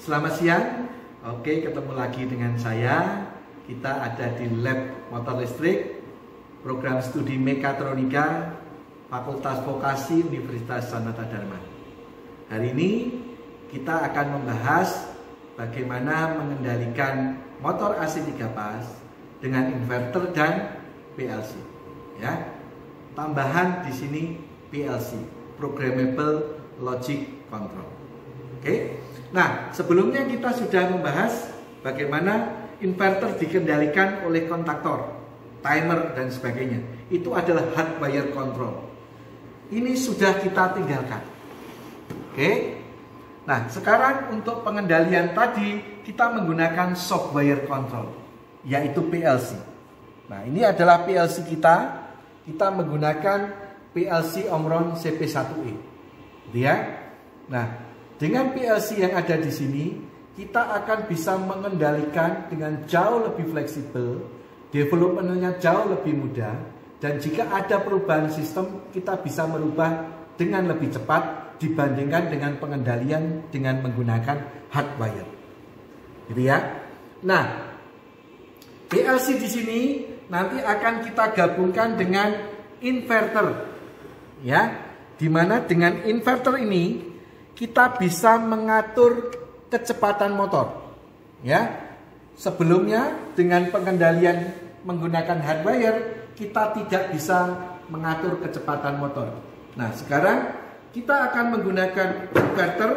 Selamat siang. Oke, ketemu lagi dengan saya. Kita ada di Lab Motor Listrik, Program Studi Mekatronika, Fakultas Vokasi Universitas Sanata Dharma. Hari ini kita akan membahas bagaimana mengendalikan motor AC 3 pas dengan inverter dan PLC. Ya, tambahan di sini PLC, Programmable Logic Control. Oke. Nah, sebelumnya kita sudah membahas bagaimana inverter dikendalikan oleh kontaktor, timer dan sebagainya. Itu adalah hardwire control. Ini sudah kita tinggalkan. Oke. Nah, sekarang untuk pengendalian tadi kita menggunakan software control, yaitu PLC. Nah, ini adalah PLC kita. Kita menggunakan PLC Omron CP1E. Ya. Nah, dengan PLC yang ada di sini, kita akan bisa mengendalikan dengan jauh lebih fleksibel, developmentnya jauh lebih mudah, dan jika ada perubahan sistem, kita bisa merubah dengan lebih cepat dibandingkan dengan pengendalian dengan menggunakan hardwire. Gitu ya. Nah, PLC di sini nanti akan kita gabungkan dengan inverter, ya, dimana dengan inverter ini kita bisa mengatur kecepatan motor. Ya. Sebelumnya dengan pengendalian menggunakan hardwire kita tidak bisa mengatur kecepatan motor. Nah, sekarang kita akan menggunakan inverter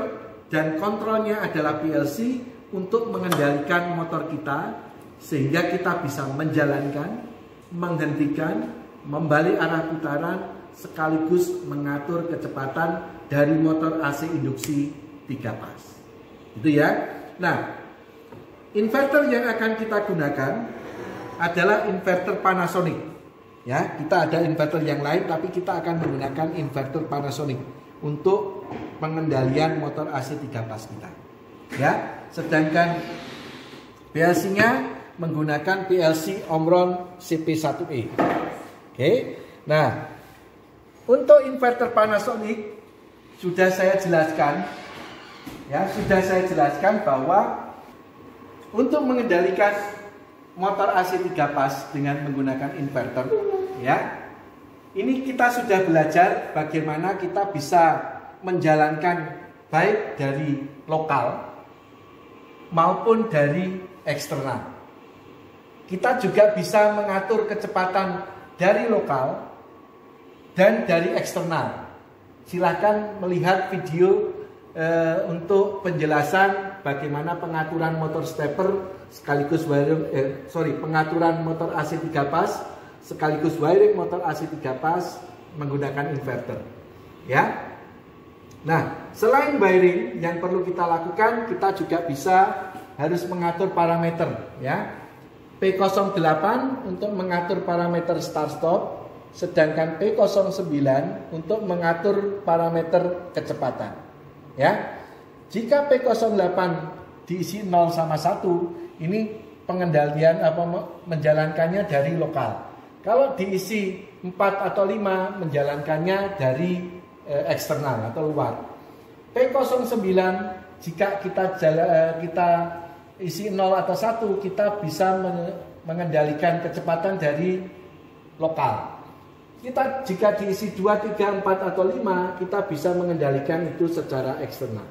dan kontrolnya adalah PLC untuk mengendalikan motor kita sehingga kita bisa menjalankan, menghentikan, membalik arah putaran sekaligus mengatur kecepatan dari motor AC induksi 3 pas. Itu ya. Nah, inverter yang akan kita gunakan adalah inverter Panasonic. Ya, kita ada inverter yang lain tapi kita akan menggunakan inverter Panasonic untuk pengendalian motor AC 3 pas kita. Ya, sedangkan PLC-nya menggunakan PLC Omron CP1E. Oke. Nah, untuk inverter Panasonic sudah saya jelaskan, ya, bahwa untuk mengendalikan motor AC 3 pas dengan menggunakan inverter, ya, ini kita sudah belajar bagaimana kita bisa menjalankan baik dari lokal maupun dari eksternal. Kita juga bisa mengatur kecepatan dari lokal dan dari eksternal. Silakan melihat video untuk penjelasan bagaimana pengaturan motor stepper sekaligus pengaturan motor AC 3 pas sekaligus wiring motor AC 3 pas menggunakan inverter. Ya. Nah, selain wiring yang perlu kita lakukan, kita juga bisa harus mengatur parameter, ya. P08 untuk mengatur parameter start stop, sedangkan P09 untuk mengatur parameter kecepatan. Ya. Jika P08 diisi 0 sama 1, ini pengendalian menjalankannya dari lokal. Kalau diisi 4 atau 5, menjalankannya dari eksternal atau luar. P09 jika kita isi 0 atau 1, kita bisa mengendalikan kecepatan dari lokal. Kita jika diisi 2, 3, 4 atau 5, kita bisa mengendalikan itu secara eksternal.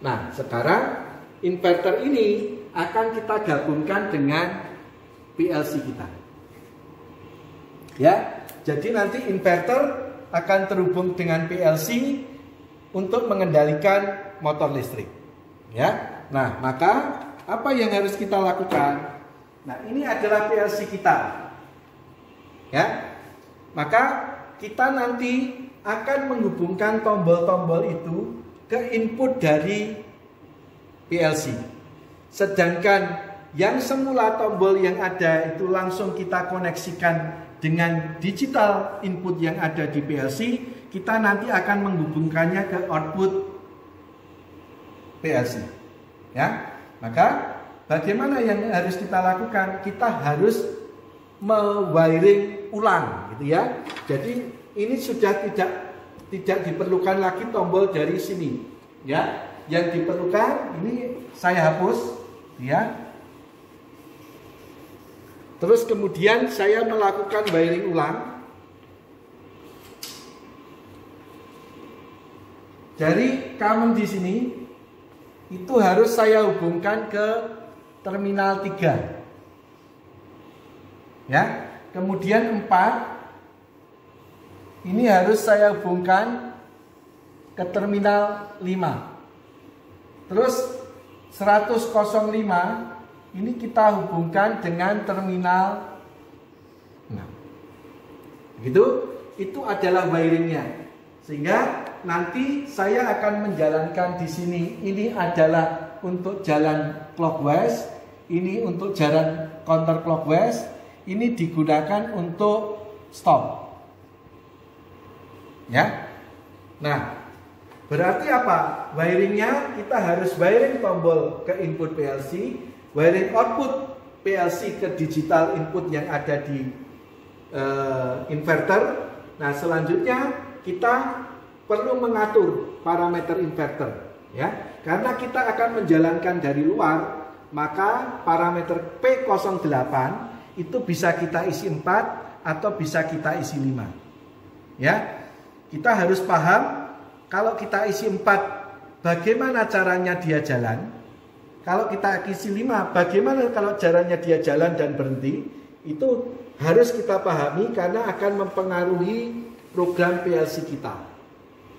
Nah, sekarang inverter ini akan kita gabungkan dengan PLC kita. Ya, jadi nanti inverter akan terhubung dengan PLC untuk mengendalikan motor listrik. Ya. Nah, maka apa yang harus kita lakukan? Nah, ini adalah PLC kita. Ya. Maka kita nanti akan menghubungkan tombol-tombol itu ke input dari PLC. Sedangkan yang semula tombol yang ada itu langsung kita koneksikan dengan digital input yang ada di PLC, kita nanti akan menghubungkannya ke output PLC. Ya. Maka bagaimana yang harus kita lakukan? Kita harus mewiring ulang, gitu ya. Jadi ini sudah tidak diperlukan lagi tombol dari sini, ya. Yang diperlukan ini saya hapus, ya. Terus kemudian saya melakukan wiring ulang. Dari common di sini itu harus saya hubungkan ke terminal 3. Ya. Kemudian 4 ini harus saya hubungkan ke terminal 5. Terus 100.05 ini kita hubungkan dengan terminal 6. Begitu, itu adalah wiringnya. Sehingga nanti saya akan menjalankan di sini. Ini adalah untuk jalan clockwise, ini untuk jalan counter clockwise, ini digunakan untuk stop. Ya. Nah, berarti apa? Wiringnya kita harus wiring tombol ke input PLC, wiring output PLC ke digital input yang ada di inverter. Nah, selanjutnya kita perlu mengatur parameter inverter, ya. Karena kita akan menjalankan dari luar, maka parameter P08 itu bisa kita isi 4 atau bisa kita isi 5. Ya. Kita harus paham kalau kita isi 4 bagaimana caranya dia jalan. Kalau kita isi 5 bagaimana kalau caranya dia jalan dan berhenti. Itu harus kita pahami karena akan mempengaruhi program PLC kita.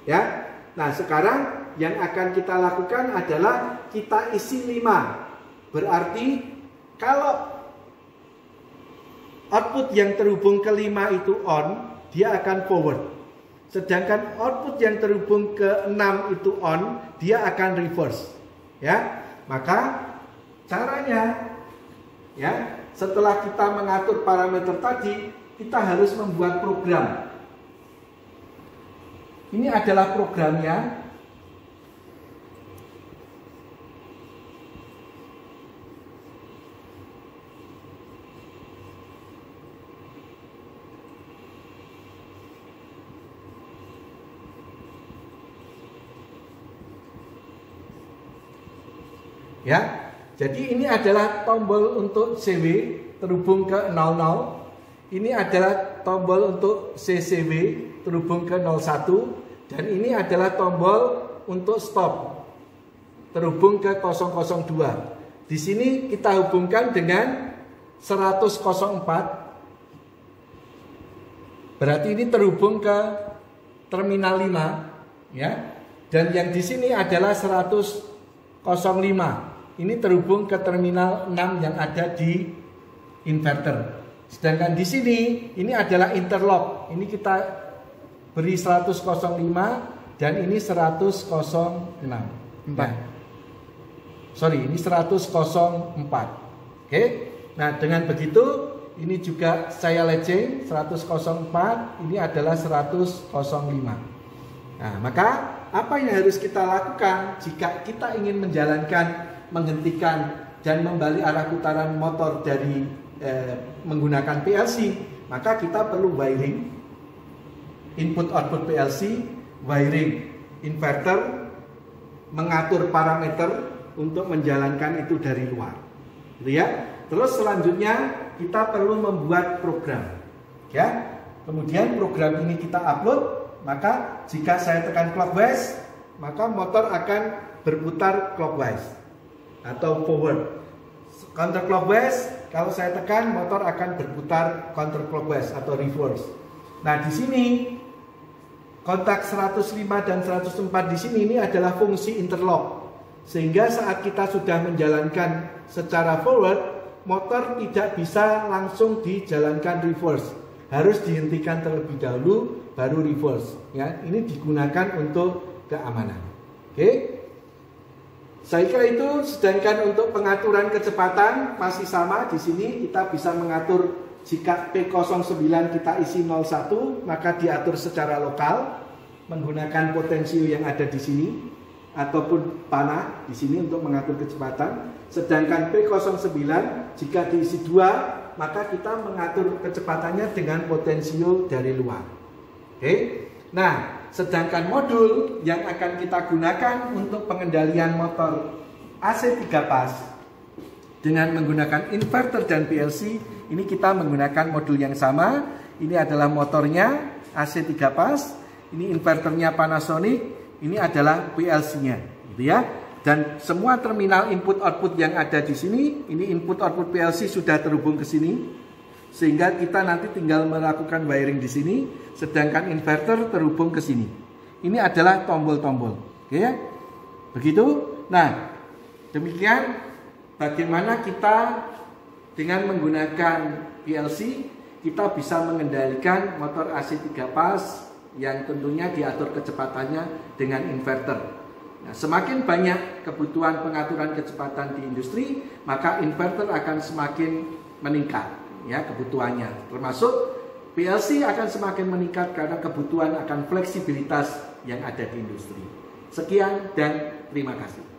Ya. Nah, sekarang yang akan kita lakukan adalah kita isi 5. Berarti kalau output yang terhubung ke 5 itu on, dia akan forward. Sedangkan output yang terhubung ke 6 itu on, dia akan reverse. Ya. Maka caranya, ya, setelah kita mengatur parameter tadi, kita harus membuat program. Ini adalah programnya. Ya, jadi ini adalah tombol untuk CW terhubung ke 00. Ini adalah tombol untuk CCW terhubung ke 01. Dan ini adalah tombol untuk stop terhubung ke 002. Di sini kita hubungkan dengan 100.04. Berarti ini terhubung ke terminal 5, ya. Dan yang di sini adalah 100.05. Ini terhubung ke terminal 6 yang ada di inverter. Sedangkan di sini ini adalah interlock. Ini kita beri 100.05 dan ini 100.06. Nah, sorry, ini 100.04. Oke. Nah, dengan begitu ini juga saya leceng 100.04, ini adalah 100.05. Nah, maka apa yang harus kita lakukan jika kita ingin menghentikan dan membalik arah putaran motor dari menggunakan PLC? Maka kita perlu wiring input output PLC, wiring inverter, mengatur parameter untuk menjalankan itu dari luar, gitu ya. Terus selanjutnya kita perlu membuat program, ya. Kemudian program ini kita upload. Maka jika saya tekan clockwise, maka motor akan berputar clockwise atau forward. Counter clockwise, kalau saya tekan motor akan berputar counter clockwise atau reverse. Nah, di sini kontak 105 dan 104 di sini ini adalah fungsi interlock. Sehingga saat kita sudah menjalankan secara forward, motor tidak bisa langsung dijalankan reverse. Harus dihentikan terlebih dahulu baru reverse, ya. Ini digunakan untuk keamanan. Oke. Saya kira itu. Sedangkan untuk pengaturan kecepatan masih sama. Di sini kita bisa mengatur jika P09 kita isi 01, maka diatur secara lokal menggunakan potensio yang ada di sini ataupun panah di sini untuk mengatur kecepatan. Sedangkan P09 jika diisi 2, maka kita mengatur kecepatannya dengan potensio dari luar. Oke. Nah, sedangkan modul yang akan kita gunakan untuk pengendalian motor AC 3 pas dengan menggunakan inverter dan PLC, ini kita menggunakan modul yang sama. Ini adalah motornya AC 3 pas, ini inverternya Panasonic, ini adalah PLC-nya, gitu ya. Dan semua terminal input output yang ada di sini, ini input output PLC sudah terhubung ke sini, sehingga kita nanti tinggal melakukan wiring di sini, sedangkan inverter terhubung ke sini. Ini adalah tombol-tombol, oke ya? Begitu. Nah, demikian bagaimana kita dengan menggunakan PLC kita bisa mengendalikan motor AC 3 pas yang tentunya diatur kecepatannya dengan inverter. Nah, semakin banyak kebutuhan pengaturan kecepatan di industri, maka inverter akan semakin meningkat ya kebutuhannya. Termasuk PLC akan semakin meningkat karena kebutuhan akan fleksibilitas yang ada di industri. Sekian dan terima kasih.